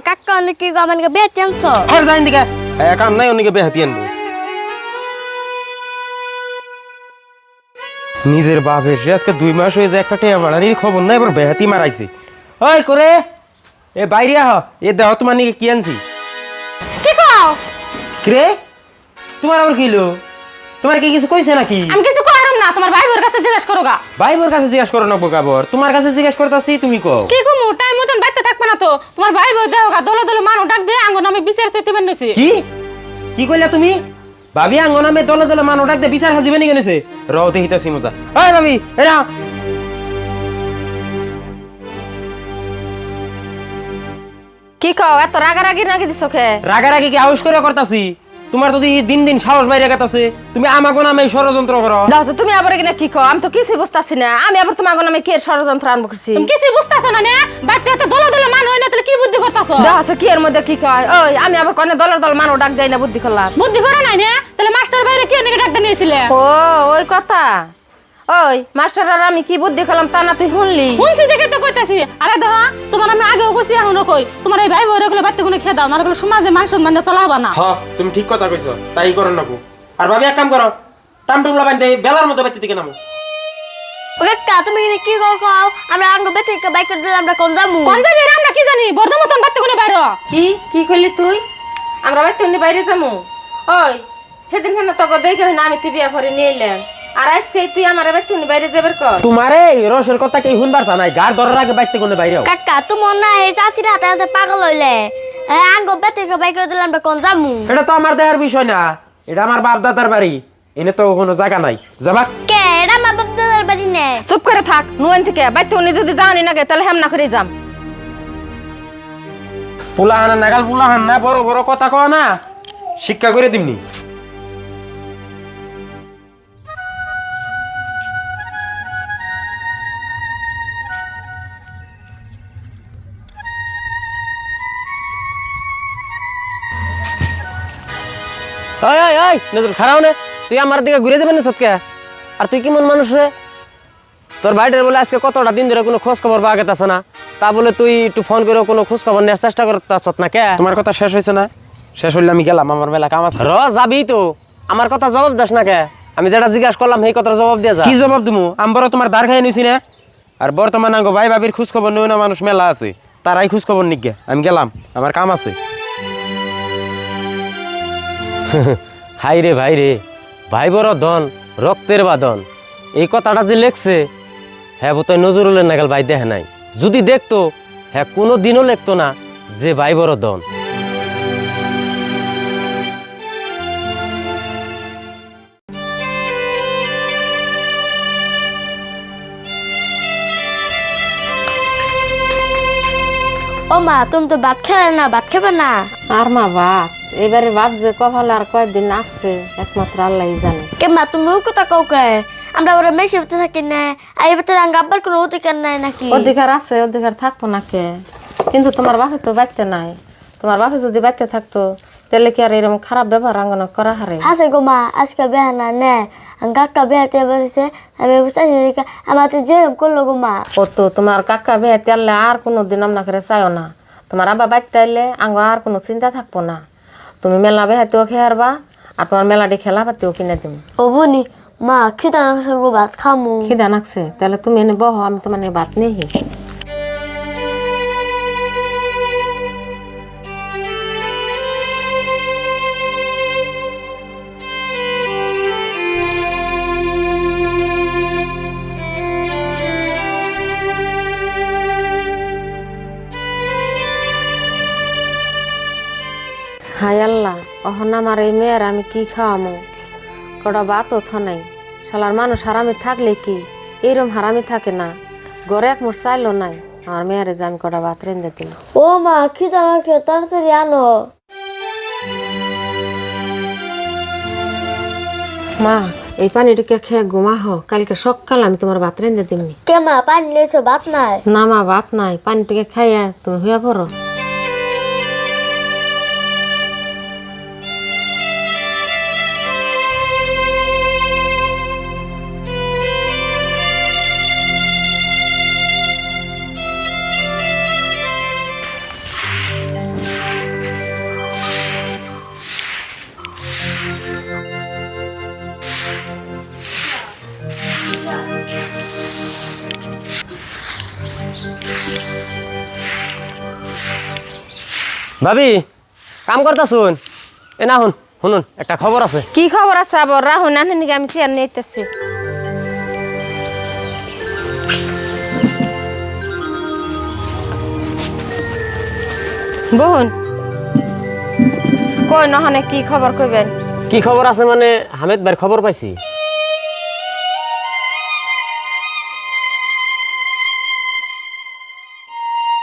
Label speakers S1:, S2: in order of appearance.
S1: কাকা অনেক কি আমাকে বেতে আনছো
S2: আর যাইন দিকে কাম নাই অনেকে বেহাতি আনবো নিজের বাপের সে আজকে 2 মাস হয়ে যায় একটা টেয়া বাড়ানির খবর নাই এবার বেহাতি মারাইছে ওই করে এ বাইরে আহ এ দেহ তোমার নিকে কি আনছি
S1: কি কও
S2: রে তোমার আবার কিলো তোমার কি কিছু কইছে নাকি
S1: আমি কিছু কইরাম না তোমার ভাই বোর কাছে জিজ্ঞেস করোগা
S2: ভাই বোর কাছে জিজ্ঞাসা করো না বকাবর তোমার কাছে জিজ্ঞাসা করতাছি তুমি কও
S1: কি গো টাইম মতন বাইতে থাকবে না তো তোমার ভাই বোর দেহগা দলে দলে মানু ডাক দে আঙ্গ নামে বিচার চাইতে বানছি
S2: কি কি কইলা তুমি ভাবি আঙ্গ নামে দলে দলে মানু ডাক দে বিচার হাজিবে নি গেছে রও দেখিতাছি মজা ওই ভাবি এরা
S1: কি কও এত রাগারাগি নাকি দিছো কে
S2: রাগারাগি কি আউশ করে করতাছি তোমার তো দিন দিন সাহস বাইরে গেতাছে তুমি আমাগো নামে ষড়যন্ত্র করো
S1: দাও তুমি আবার কিনা কি কও আমি তো কিছু বুঝতাছি না আমি আবার তোমার নামে কি ষড়যন্ত্র আরম্ভ করছি তুমি কিছু বুঝতাছো না বাইতে এত দলে দলে মানু হই না তাহলে কি বুদ্ধি করতাছো দাও কি এর মধ্যে কি কয় ওই আমি আবার কোনে দলের দল মানু ডাক দেই না বুদ্ধি করলাম বুদ্ধি করো নাই না তাহলে মাস্টার ভাইরে কি এনে ডাক দিয়েছিলে ও ওই কথা ওই মাস্টার আর আমি কি বুদ্ধি করলাম তা না তুই শুনছি দেখে তো কইতাছি আরে দেহা তোমার আমি আগেও কইছি এখনো কই তোমার এই ভাই বইরে গুলো বাইতে গুলো খেয়ে দাও না গুলো সমাজে মান সম্মান চলাবা না
S2: হ্যাঁ তুমি ঠিক কথা কইছো তাই করো নাকো আর ভাবি এক কাম করো টামটুমলা বান্ধে বেলার মতো বাইতে দিকে নামো
S1: ওকে কা তুমি কি কও আমরা আঙ্গ বেতে বাইক করে দিলাম আমরা কোন যামু আমরা কি জানি বর্ধমতন বাইতে গুলো বাইরে কি কইলি তুই আমরা বাইতে গুলো বাইরে যামু ওই সেদিন কেন তো দেখে না আমি তুই বিয়া করে নিলাম আর আজকে তুই আমার বাইতে গুলো বাইরে যাবার কর
S2: তোমারে রসের কথা কি শুনবার জানাই গার ধরার আগে বাইতে গুলো বাইরে
S1: কাকা তুমি না এই চাচির হাতে পাগল হইলে আঙ্গ বেতে বাইক করে দিলাম আমরা কোন যামু
S2: এটা তো আমার দেহার বিষয় না এটা আমার বাপ দাদার বাড়ি এনে তো কোনো জায়গা নাই যাবা
S1: কে এটা মা বাপ দাদার বাড়ি নে চুপ করে থাক নুয়ান থেকে বাইতে উনি যদি যাওনি না তাহলে হেম না করে যাম
S2: পোলাহানা নাগাল পোলাহান না বড় বড় কথা কও না শিক্ষা করে দিমনি ওই ওই ওই নজর খারাও না তুই আমার দিকে ঘুরে যাবেন না সৎকে আর তুই কেমন মানুষ রে তোর ভাইটার বলে আজকে কতটা দিন ধরে কোনো খোঁজ খবর পাওয়া গেছে না তা বলে তুই একটু ফোন করে কোনো খোঁজ খবর নেওয়ার চেষ্টা করতাছ না কে তোমার কথা শেষ হয়েছে না শেষ হইলে আমি গেলাম আমার মেলা কাম আছে যাবি তো আমার কথা জবাব দাস না কে আমি যেটা জিজ্ঞাসা করলাম সেই কথার জবাব দিয়ে যা কি জবাব দিমু আমি বড় তোমার দাঁড় খাই নিছি না আর বর্তমানে আঙ্গো ভাই ভাবির খোঁজ খবর নেই না মানুষ মেলা আছে তারাই খোঁজ খবর নিক গে আমি গেলাম আমার কাম আছে হাই রে ভাই রে ভাই বড় ধন রক্তের বাঁধন এই কথাটা যে লেখছে হ্যাঁ বোধহয় নজরুলের নাগাল ভাই দেখে নাই যদি দেখতো হ্যাঁ কোনো দিনও লেখতো না যে ভাই বড় ধন
S1: ও মা তুমি তো ভাত খেলে না ভাত খাবে না
S3: আর মা ভাত এবারে ভাত যে কপালে আর কয়েকদিন আসছে একমাত্র আল্লাহই জানে
S1: কে মা তুমি ওই কথা কও কে আমরা ওরা মেশে হতে থাকি না আর এবার আঙ্গ আব্বার কোনো অধিকার নাই নাকি
S3: অধিকার আছে অধিকার থাকবো না কে কিন্তু তোমার বাপে তো বাড়তে নাই তোমার বাপে যদি বাড়তে থাকতো তাহলে কি আর এরকম খারাপ ব্যবহার আঙ্গন করা হারে
S1: আছে গো মা আজকে বেহা না নে কাকা বেহাতে বলেছে আমি বুঝাইছি আমার তো যেরকম করলো গো মা
S3: ও তো তোমার কাকা বেয়ে তেললে আর কোনো দিন আমনা করে চাইও না তোমার আব্বা বাড়তে আইলে আঙ্গ আর কোনো চিন্তা থাকবো না তুমি মেলা বেহাতেও খেয়ে হারবা আর তোমার মেলাটি খেলা পাতিও কিনে দিম
S1: ও বনি মা খিদা নাকছে গো ভাত খামু
S3: খিদা নাকছে তাহলে তুমি এনে বহ আমি তোমার ভাত নেই হাই আল্লাহ অহন আমার এই মেয়ের আমি কি খাওয়ামো কটা বাতও নাই শালার মানুষ হারামি থাকলে কি এইরকম হারামি থাকে না ঘরে এক মোট চাইলো নাই আমার মেয়েরে যে আমি কটা ভাত রেঁধে দিল
S1: ও মা খিদা নাকছে তাড়াতাড়ি আনো
S3: মা এই পানিটুকে খেয়ে ঘুমাহ কালকে সকাল আমি তোমার ভাত রেঁধে দিমনি
S1: কে মা পানি লেছো ভাত নাই
S3: না মা ভাত নাই পানিটুকে খাইয়া তুমি হইয়া পড়ো
S2: ভাবি কাম করতা শুন এ না শুনুন একটা খবর আছে।
S1: কি খবর আছে আবার রাহুল না নাকি আমি চেয়ার নিয়ে আইতেছি। বোন কই নহনে কি খবর কইবেন?
S2: কি খবর আছে মানে হামেদ ভাইয়ের খবর পাইছি।